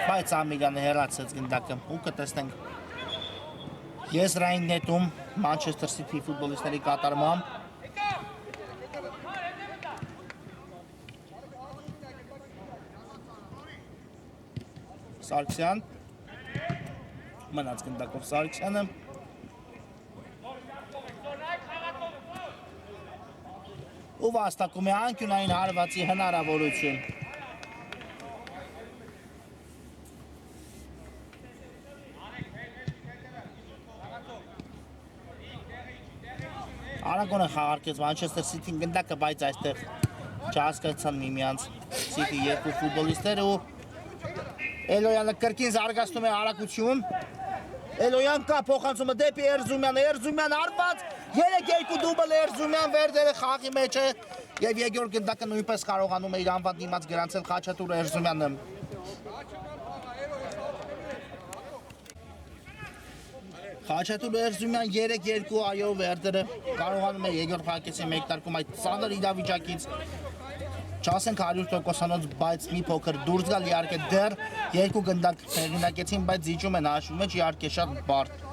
բայց Ամիրյանը հեռացեց գնդակը ու կտեսնենք եզրային նետում Մանչեսթեր Սիթի ֆուտբոլիստների կատարմամբ Սարգսյան մնաց գնդակով Սարգսյանը ու վաստակում է անկյունային հարվածի հնարավորություն Արագոնը խաղարկեց Մանչեսթեր Սիթին գնդակը, բայց այստեղ չհասկացան միմյանց Սիթի երկու ֆուտբոլիստերը ու Էլոյանը կրկին զարգացնում է հարակություն Էլոյան կա փոխանցումը դեպի Էրզումյանը, Էրզումյան հարված 3-2 դուբլ Էրզումյան Վերդերը խաղի մեջ է եւ երկրորդ գնդակը նույնպես կարողանում է իր անվան դիմաց գրանցել Խաչատուր Էրզումյանը Խաչատուր Էրզումյան 3-2 այո Վերդերը կարողանում է երկրորդ քաղաքեսի մեկնարկում այդ ծանր իրավիճակից Չասենք 100%-անոց, բայց մի փոքր դուրս գալ իհարկե դեռ երկու գնդակ հեղինակեցին, բայց զիջում են հաշվի մեջ իհարկե շատ բարդ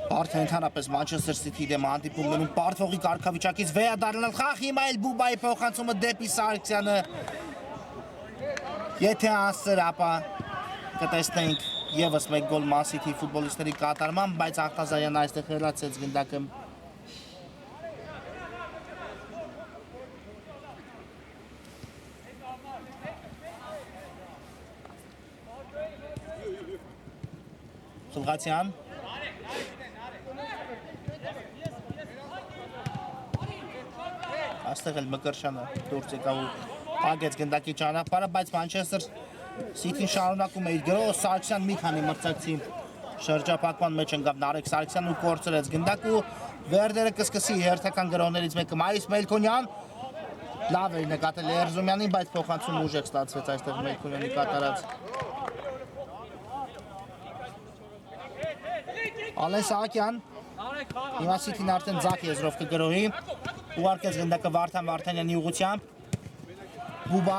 Բարդ ընդհանրապես Մանչեսթեր Սիթիի դեմ հանդիպումներում բարդվողի կարգավիճակից վերադառնալ խաղ հիմա էլ Բուբայի փոխանցումը դեպի Սարգսյանը Եթե հասցր, ապա կտեսնենք ևս մեկ գոլ Man City ֆուտբոլիստների կատարման, բայց Աղթազարյանը այստեղ հեռացեց գնդակը Խլղացյան Աստեղ էլ Մկրշյանը դուրս եկավ ու փակեց գնդակի ճանապարհը, բայց Մանչեսթեր Սիթին շարունակում է իր գրոհը, Սարգսյան մի քանի մրցակցի շրջափակման մեջ ընկավ Նարեկ Սարգսյանն ու կորցրեց գնդակ ու Վերդերը կսկսի հերթական գրոհներից մեկը Մայիս Մելքոնյան լավ էր նկատել Էրզումյանին, բայց փոխանցում ուժեղ ստացվեց այստեղ Մելքոնյանի կատարած Ալեն Սահակյան Հիմա Սիթին արդեն ձախ եզրով կգրոհի ուղարկեց գնդակը Վարդան Վարդանյանի ուղղությամբ Բուբա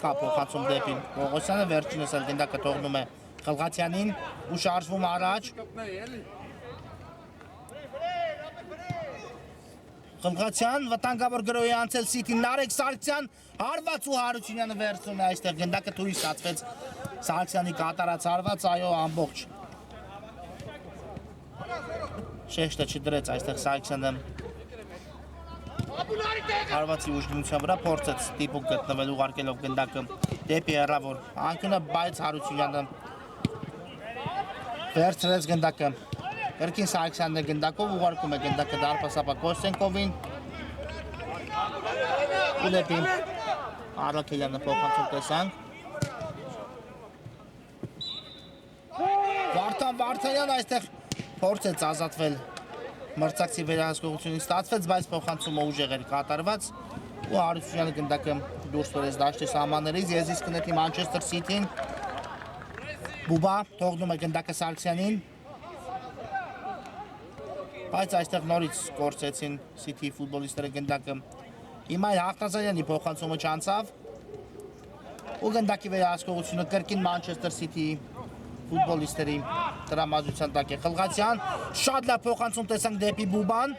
Կա փոխանցում դեպի Պողոսյանը վերջինս էլ գնդակը թողնում է Խլղացյանին ու շարժվում առաջ Խլղացյան վտանգավոր գրոհի անցել Սիթին Նարեկ Սարգսյան հարված ու Հարությունյանը վերցնում է այստեղ գնդակը թույլ ստացվեց Սարգսյանի կատարած հարված այո ամբողջ շեշտը չդրեց այստեղ Սարգսյանը հարվածի ուժգնության վրա փորձեց տիպուկ գտնել ուղարկելով գնդակը դեպի հեռավոր անկյունը, բայց Հարությունյանը վերցրեց գնդակը Կրկին Սարգսյանն է գնդակով ուղարկում է գնդակը դարպասապա Կոստենկովին ու դեպի Արաքելյանը փոխանցում տեսանք Վարդան Վարդանյան այստեղ փորձեց ազատվել մրցակցի վերահսկողությունից ստացվեց, բայց փոխանցումը ուժեղ էր կատարված ու Հարությունյանը գնդակը դուրս բերեց դաշտի սահմաններից եզիս կնետի Մանչեսթեր Սիթին Բուբա թողնում է գնդակը Սարգսյանին Բայց այստեղ նորից կորցեցին City ֆուտբոլիստները գնդակը։ Հիմա Հաղթազարյանի փոխանցումը չանցավ։ Ու գնդակի վերահսկողությունը կրկին Manchester City ֆուտբոլիստերի տրամադրության տակ է։ Խլղացյան շատ լավ փոխանցում տեսանք դեպի Բուբան։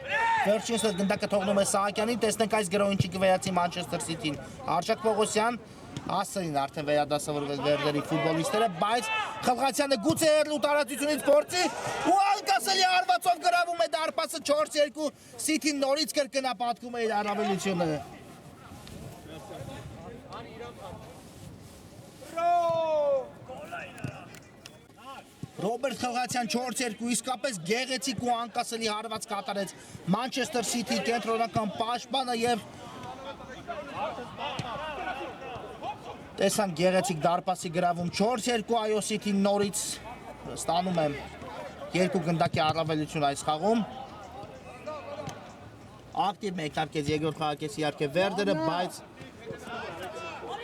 Վերջինս գնդակը թողնում է Սահակյանին, տեսնենք այս գրոհին չի կվերացի Manchester City-ին։ Արշակ Պողոսյան Ասային արդեն վերադասավորվել Վերդերի ֆուտբոլիստները, բայց Խլղացյանը գուցե հեռու տարածությունից փորձի ու անկասելի հարվածով գրավում է դարպասը 4-2 City-ն նորից կրկնապատկում է իր առավելությունը։ Ռոբերտ Խլղացյան 4-2 իսկապես գեղեցիկ ու անկասելի հարված կատարեց Manchester City կենտրոնական պաշտպանը եւ տեսան գեղեցիկ դարպասի գրավում 4-2 այո City-ն նորից ստանում է երկու գնդակի առավելություն այս խաղում։ Ակտիվ մեկնարկեց երկրորդ խաղակեսի իհարկե Վերդերը, բայց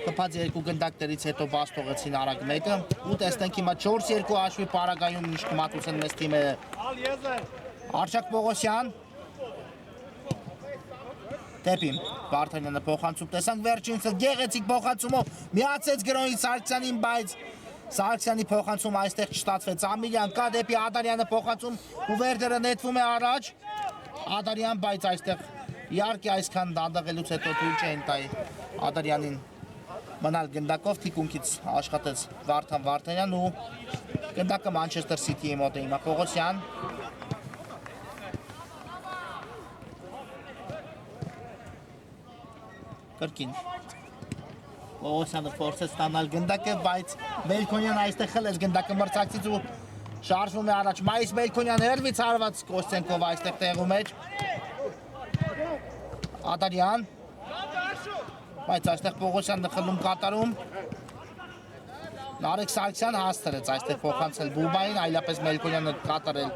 խփած երկու գնդակներից հետո բաց թողեցին արագ մեկը ու տեսնենք հիմա 4-2 հաշվի պարագայում ինչ կմատուցեն մեծ թիմերը։ Արշակ Պողոսյան Տեպին Վարդանյանը փոխանցում տեսանք վերջինս գեղեցիկ փոխանցումով միացեց գրոհին Սարգսյանին, բայց Սարգսյանի փոխանցումը այստեղ չստացվեց։ Ամիլյան կա դեպի Ադարյանը փոխանցում ու Վերդերը նետվում է առաջ։ Ադարյան, բայց այստեղ իհարկե այսքան դանդաղելուց հետո թույլ չէին տա Ադարյանին մնալ գնդակով, թիկունքից աշխատեց Վարդան Վարդանյան ու գնդակը Manchester City-ի մոտ է հիմա Պողոսյան։ Կրկին Պողոսյանը փորձեց ստանալ գնդակը, բայց Մելքոնյան այստեղ խլեց գնդակը մրցակցից ու շարժվում է առաջ։ Մայիս Մելքոնյան հերվից հարված Կոստենկով այստեղ տեղում էր։ Ադարյան բայց այստեղ Պողոսյանն խլում կատարում։ Նարեկ Սարգսյան հաստրեց այստեղ փոխանցել Բուբային, այլապես Մելքոնյանը կատարել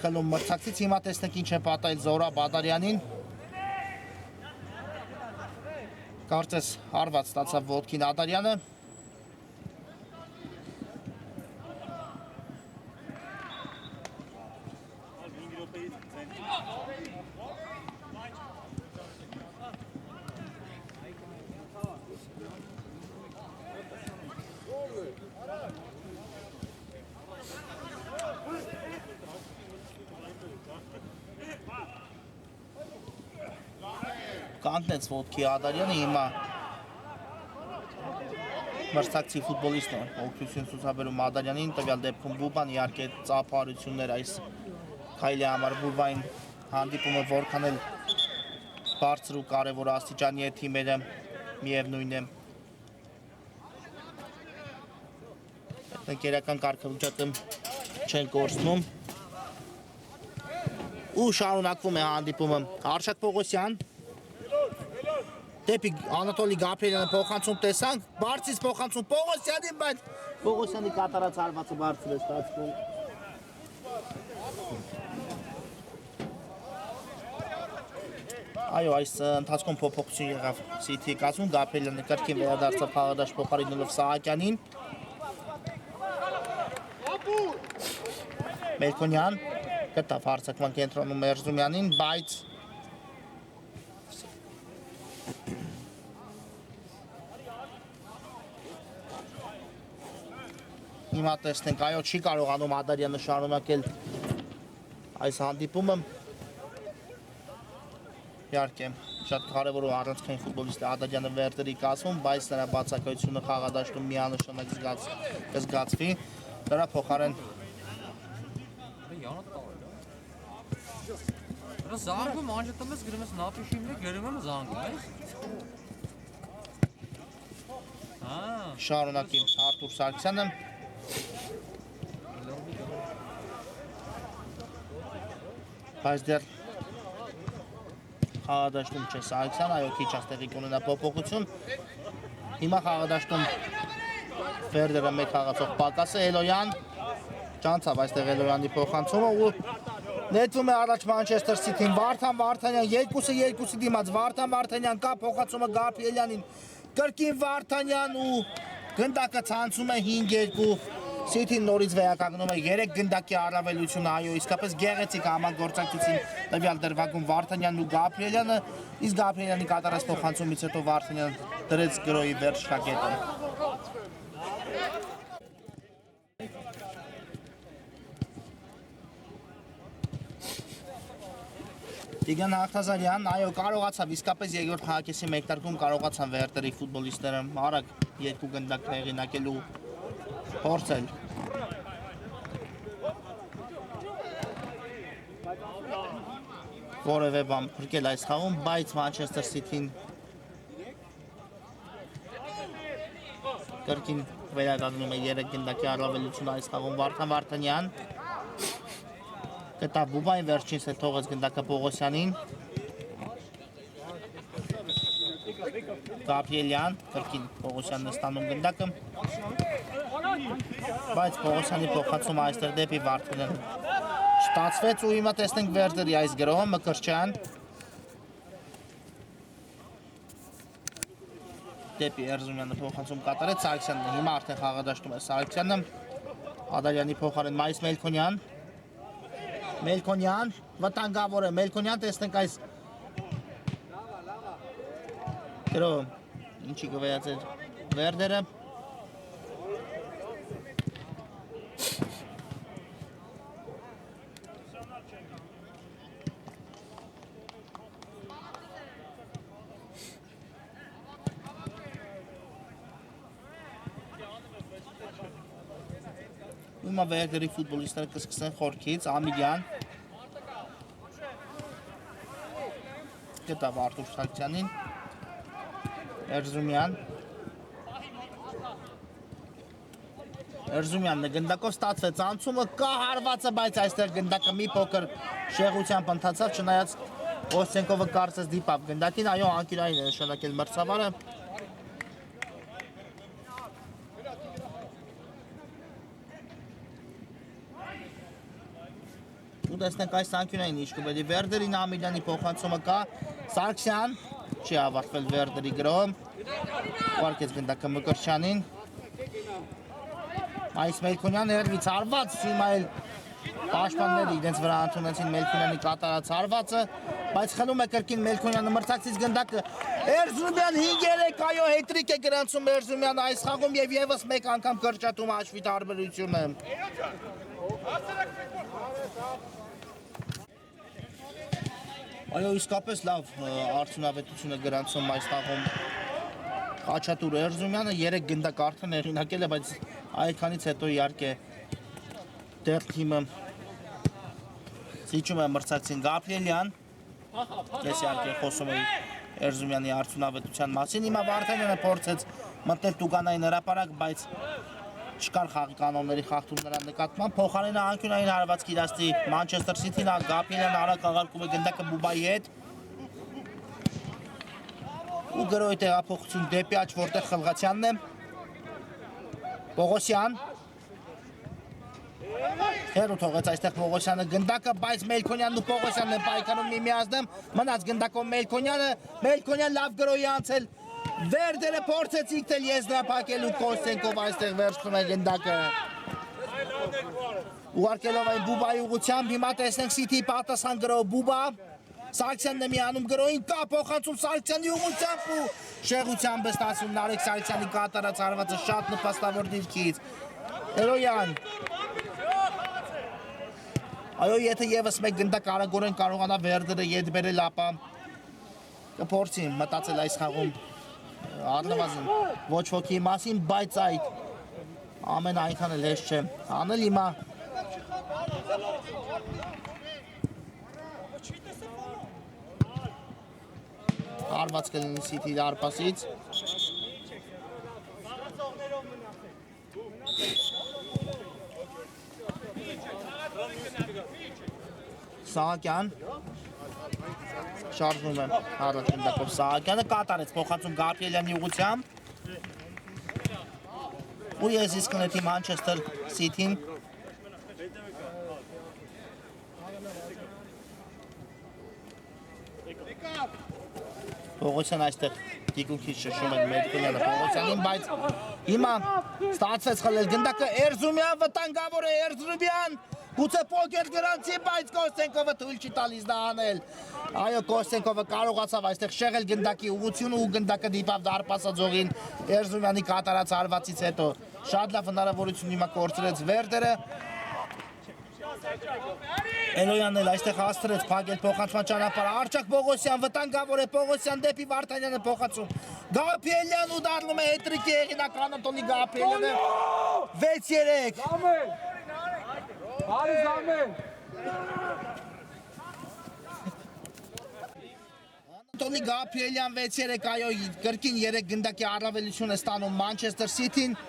խլում մրցակցից։ Հիմա տեսնենք ինչ է պատահել Զորաբ Ադարյանին։ Կարծես հարված ստացավ ոտքին Ադարյանը։ Կանտնեց ոտքի Ադարյանը, հիմա մրցակցի ֆուտբոլիստն է օգնություն ցուցաբերում Ադարյանին, տվյալ դեպքում Բուբան իհարկե ծափահարություններ այս քայլի համար Բուբային հանդիպումը որքան էլ բարձր ու կարևոր աստիճանի է թիմերը միևնույն է։ Ընկերական կարգավիճակը չեն կորցնում ու շարունակվում է հանդիպումը։ Արշակ Պողոսյան դեպի Անատոլի Գաբրիելյանը փոխանցում տեսանք, բարձից փոխանցում Պողոսյանին, բայց Պողոսյանի կատարած հարվածը բարձր է ստացվում։ Այո, այս ընթացքում փոփոխություն եղավ City-ի կազմում, Գաբրիելյանը կրկին վերադարձավ խաղադաշտ փոխարինելով Սահակյանին։ Մելքոնյան գտավ հարձակման կենտրոնում Էրզումյանին, բայց հիմա տեսնենք, այո, չի կարողանում Ադարյանը շարունակել այս հանդիպումը։ Իհարկե, շատ կարևոր ու առանցքային ֆուտբոլիստ է Ադարյանը Վերդերի կազմում, բայց նրա բացակայությունը խաղադաշտում միանշանակ կզգացվի։ Դրա փոխարեն Զանգում անջատում ես գրում ես նապիշի մեջ գրում եմ զանգում ես։ Շարունակի Արտուր Սարգսյանը։ Բայց դեռ խաղադաշտում չէ Սարգսյան, այո քիչ աստեղի կունենա փոփոխություն։ Հիմա խաղադաշտում Վերդերը մեկ խաղացող պակաս է Էլոյան։ Ճանցավ այստեղ Էլոյանի փոխանցումը ու նետվում է առաջ Manchester City-ին։ Վարդան Վարդանյան 2-2-ի դիմաց Վարդան Վարդանյան կա փոխանցումը Գաբրիելյանին։ Կրկին Վարդանյան ու գնդակը ցանցում է 5-2 City-ն նորից վերականգնում է 3 գնդակի առավելությունը, այո, իսկապես գեղեցիկ համագործակցություն տվյալ դրվագում Վարդանյանն ու Գաբրիելյանը, իսկ Գաբրիելյանի կատարած փոխանցումից հետո Վարդանյանը դրեց գրոյի վերջնագետը։ Տիգրան Աղթազարյան, այո, կարողացավ իսկապես երկրորդ քաղաքեսի մեկնարկում կարողացան Վերտերի ֆուտբոլիստները արագ 2 գնդակ հեղինակելու փորձել։ Որևէ բան փրկել այս խաղում, բայց Manchester City-ն կրկին վերականգնում է 3 գնդակի առավելությունը այս խաղում Վարդան Վարդանյան կտա Բուբային վերջինս է թողեց գնդակը Պողոսյանին Գաբրիելյան կրկին Պողոսյանն է ստանում գնդակը բայց Պողոսյանի փոխանցումը այստեղ դեպի Վարդանյան ստացվեց ու հիմա տեսնենք Վերդերի այս գրոհը Մկրտչյան դեպի Էրզումյանը փոխանցում կատարեց Սարգսյանը հիմա արդեն խաղադաշտում է Սարգսյանը Ադալյանի փոխարեն Մայիս Մելքոնյան վտանգավոր է Մելքոնյան տեսնենք այս գրոհը ինչի կվերածել Վերդերը Հիմա Վերդերի ֆուտբոլիստները կսկսեն խորքից, Ամիլյան Գտավ Արտուր Սարգսյանին Էրզումյանն է գնդակով ստացվեց անցումը կա հարվածը, բայց այստեղ գնդակը մի փոքր շեղությամբ ընթացավ, չնայած Օսենկովը կարծես դիպավ գնդակին, այո անկյունային է նշանակել մրցավարը ու տեսնենք այս անկյունային ինչ կբերի Վերդերին Ամիլյանի փոխանցումը կա Սարգսյան չի ավարտվել Վերդերի գրոհը ուղարկեց գնդակը Մկրտչյանին Մայիս Մելքոնյան հերվից հարված հիմա էլ պաշտպանները իրենց վրա ընդունեցին Մելքոնյանի կատարած հարվածը բայց խլում է կրկին Մելքոնյանը մրցակցից գնդակը Էրզումյան 5-3 այո հետրիկ է գրանցում Էրզումյանը այս խաղում եւ եւս մեկ անգամ կրճատում հաշվի տարբերությունը Այո, իսկապես լավ արդյունավետություն է գրանցում այս խաղում Խաչատուր Էրզումյանը 3 գնդակ արդեն հեղինակել է, բայց այդքանից հետո իհարկե դեռ թիմը զիջում է մրցակցին Գաբրիելյան Ես իհարկե խոսում էի Էրզումյանի արդյունավետության մասին Հիմա Վարդանյանը փորձեց մտնել Տուգանային հրապարակ, բայց չկար խաղի կանոնների խախտում նրա նկատմամբ փոխարենը անկյունային հարվածք իրացրի Manchester City-ն Գաբրիելյանը արագ աղարկում է գնդակը Բուբայի հետ ու գրոյի տեղափոխություն դեպի աջ որտեղ Խլղացյանն է Պողոսյան Հերու թողեց այստեղ Պողոսյանը գնդակը, բայց Մելքոնյանն ու Պողոսյանն են պայքարում միմյանցնեմ մնաց գնդակով Մելքոնյան լավ գրոյի անցել Վերդերը փորձեց իգնել եզրափակելու Կոստենկով այստեղ վերջնում է գնդակը Ուղարկելով այն Բուբայի ուղղությամբ հիմա տեսնենք City-ի պատասխան գրող Բուբա Սարգսյանն է միանում գրոյին կա փոխանցում Սարգսյանի ուղղությամբ ու շեղությամբ է ստացվում Նարեկ Սարգսյանի կատարած հարվածը շատ նպաստավոր դիրքից Էրոյան Այո եթե եւս մեկ գնդակ արագորեն կարողանա Վերդերը ետ բերել ապա կփորձի մտածել այս խաղում Առնվազն ոչ ոքի մասին, բայց այդ ամեն այնքան էլ հեշտ չէ անել հիմա Հարված կլինի City-ի դարպասից Սահակյան Շարժվում է առաջ գնդակով Սահակյանը կատարեց փոխանցում Գաբրիելյանի ուղղությամբ ու ես իսկ նետի Manchester City-ն Պողոսյան այստեղ դիկունքից շշում են Մելքոնյանը Պողոսյանին, բայց հիմա ստացվեց խլել գնդակը Էրզումյան, վտանգավոր է Էրզրումյան, գուցե պոկեր գրանցի, բայց Կոստենկովը թույլ չի տալիս դա անել։ Այո, Կոստենկովը կարողացավ այստեղ շեղել գնդակի ուղղությունը ու գնդակը դիպավ դարպասաձողին Էրզումյանի կատարած հարվածից հետո։ Շատ լավ հնարավորություն հիմա կորցրեց Վերդերը։ Էլոյանն էլ այստեղ հաստրեց փակել փոխանցման ճանապարհը Արչակ Պողոսյան վտանգավոր է Պողոսյան դեպի Վարդանյանը փոխանցում Գաբրիելյան ու դառնում է հետրիկի հեղինական Անտոնի Գաբրիելյանը 6-3 Բարի Զամեն Անտոնի Գաբրիելյան 6-3 այո կրկին 3 գնդակի առավելություն է ստանում Մանչեսթեր Սիթին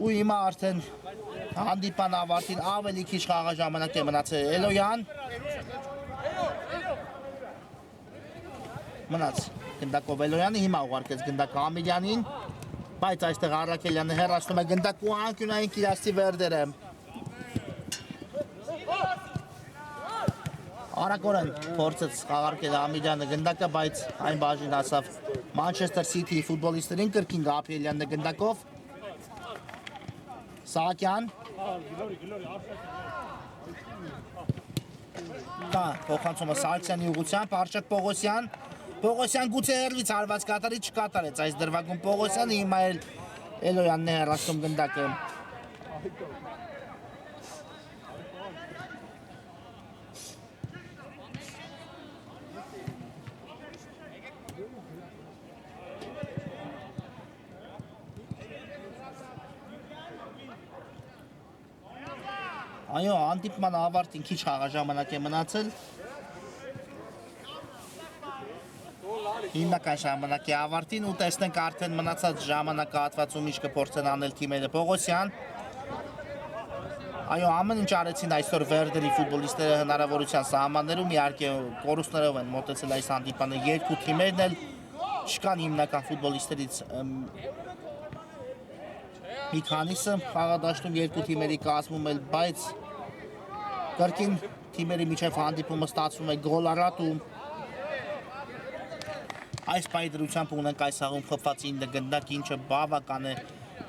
ու հիմա արդեն հանդիպան ավարտին ավելի քիչ խաղա ժամանակ է մնացել Էլոյան մնաց գնդակով Էլոյանը հիմա ուղարկեց գնդակը Ամիլյանին բայց այստեղ Արաքելյանը հեռացնում է գնդակը ու անկյունային կիրասի Վերդերը Արագորեն փորձեց խաղարկել Ամիլյանը գնդակը բայց այն բաժին հասավ Մանչեսթեր Սիթիի ֆուտբոլիստերին կրկին Գաբրիելյանն է գնդակով Սահակյան Դա փոխանցումը Սահակյանի ուղղությամբ Արչակ Պողոսյան Պողոսյան գուցե հեռվից հարված կատարի չկատարեց այս դրվագում Պողոսյանը հիմա Էլոյանն է հեռացնում գնդակը Այո, հանդիպման ավարտին քիչ խաղաժամանակ է մնացել Հիմնական ժամանակի ավարտին ու տեսնենք արդեն մնացած ժամանակահատվածում ինչ կփորձեն անել թիմերը Պողոսյան Այո, ամեն ինչ արեցին այսօր Վերդերի ֆուտբոլիստները հնարավորության սահմաններում իհարկե կորուստներով են մոտեցել այս հանդիպանը երկու թիմերն էլ չկան հիմնական ֆուտբոլիստերից մի քանիսը խաղադաշտում երկու թիմերի կազմում էլ, բայց կրկին թիմերի միջև հանդիպումը ստացվում է գոլառատ ու այս պայդրությամբ ունենք այս աղում խփված 9 գնդակ, ինչը բավական է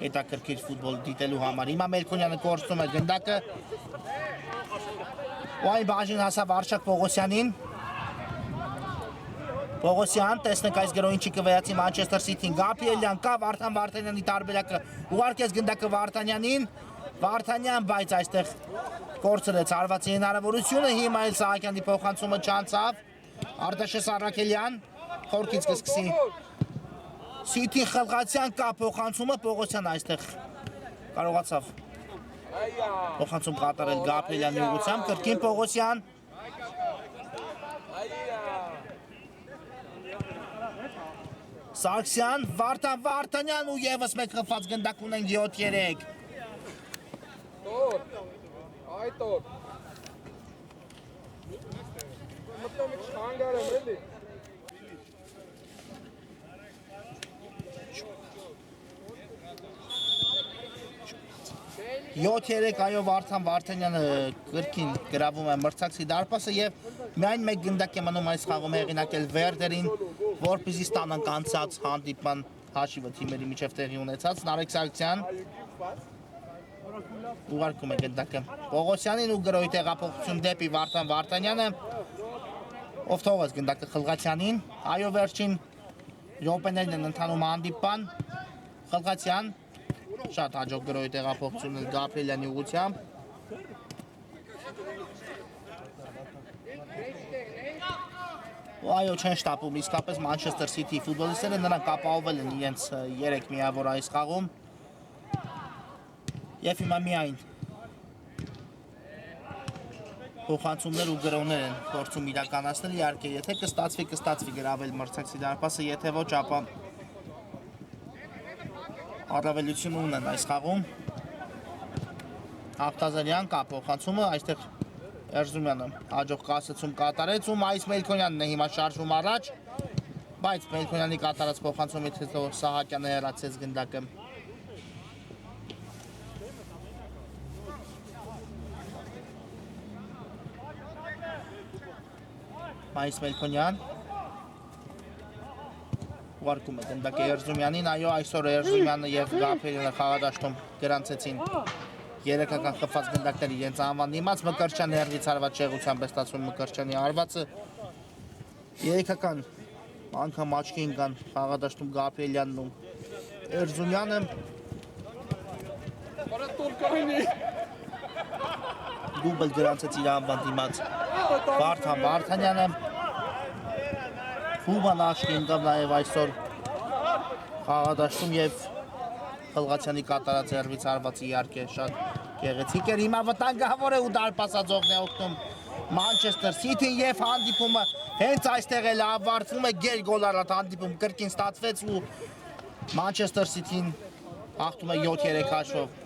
հետաքրքիր ֆուտբոլ դիտելու համար։ Հիմա Մելքոնյանը կորցնում է գնդակը ու այն բաժին հասավ Արչակ Պողոսյանին Պողոսյան, տեսնենք այս գրոյին չի կվեացի Մանչեսթեր Սիթին, Գաբրիելյան կա Վարդան Վարդանյանի տարբերակը, ուղարկեց գնդակը Վարդանյանին, Վարդանյան, բայց այստեղ կորցրեց հարվածի հնարավորությունը, հիմա էլ Սահակյանի փոխանցումը չանցավ, Արտաշես Արաքելյան, խորքից կսկսի Սիթին Խլղացյան կա փոխանցումը, Պողոսյան այստեղ կարողացավ փոխանցում կատարել Գաբրիելյանի ուղղությամբ, կրկին Պողոսյան Սարգսյան, Վարդան Վարդանյան ու եւս մեկ խփած գնդակ ունենք 7-3 Տոր, այ տոր Մտնում եք շանգար եմ էլի 7-3 այո Վարդան Վարդանյանը կրկին գրավում է մրցակցի դարպասը եւ միայն մեկ գնդակ է մնում այս խաղում հեղինակել Վերդերին, որպեսզի ստանանք անցած հանդիպման հաշիվը թիմերի միջև տեղի ունեցած Նարեկ Սարգսյան ուղարկում է գնդակը Պողոսյանին ու գրոյի տեղափոխություն դեպի Վարդան Վարդանյանը ով թողեց գնդակը Խլղացյանին այո վերջին րոպեներն են ընթանում հանդիպան Խլղացյան շատ հաջող գրոյի տեղափոխությունն էլ Գաբրիելյանի ուղղությամբ Այո չեն շտապում իսկապես Մանչեսթեր Սիթի ֆուտբոլիստները նրանք ապահովել են իրենց 3 միավոր այս խաղում եւ հիմա միայն փոխանցումներ ու գրոներ են փորձում իրականացնել իհարկե եթե կստացվի գրավել մրցակցի դարպասը եթե ոչ ապա առավելություն ունեն այս խաղում Աղտազարյան կա փոխանցումը այստեղ Էրզումյանը հաջող կասեցում կատարեց ու Մայիս Մելքոնյանն է հիմա շարժվում առաջ բայց Մելքոնյանի կատարած փոխանցումից հետո Սահակյանը հեռացեց գնդակը Մայիս Մելքոնյան ուղարկում է դնդակ Երզումյանին, այո այսօր Երզումյանը և Գաբրիելը խաղադաշտում գրանցեցին երեքական խփած գնդակներ իրենց անվան դիմաց, Մկրտչյանի հեռվից արված շեղությամբ է ստացվում Մկրտչյանի արվածը, երեքական անգամ աչքի ընկան խաղադաշտում Գաբրիելյանն ու Երզումյանը, դուբլ գրանցեց իր անվան դիմաց Վարդան Վարդանյանը, Ֆուբան աչքի ընկավ նաև այսօր խաղադաշտում և Խլղացյանի կատարած հեռվից արվածը իհարկե շատ գեղեցիկ էր, հիմա վտանգավոր է ու դարպասաձողն է օգնում Մանչեսթեր Սիթին և հանդիպումը հենց այստեղ էլ ավարտվում է գերգոլառատ հանդիպում կրկին ստացվեց ու Մանչեսթեր Սիթին հաղթում է 7-3 հաշվով։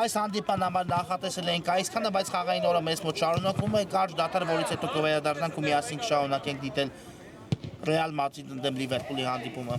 Այս հանդիպան համար նախատեսել էինք այսքանը, բայց խաղային օրը մեզ մոտ շարունակվում է կարճ դադար, որից հետո կվերադառնանք ու միասին կշարունակենք դիտել Ռեալ Մադրիդն դեմ Լիվերպուլի հանդիպումը։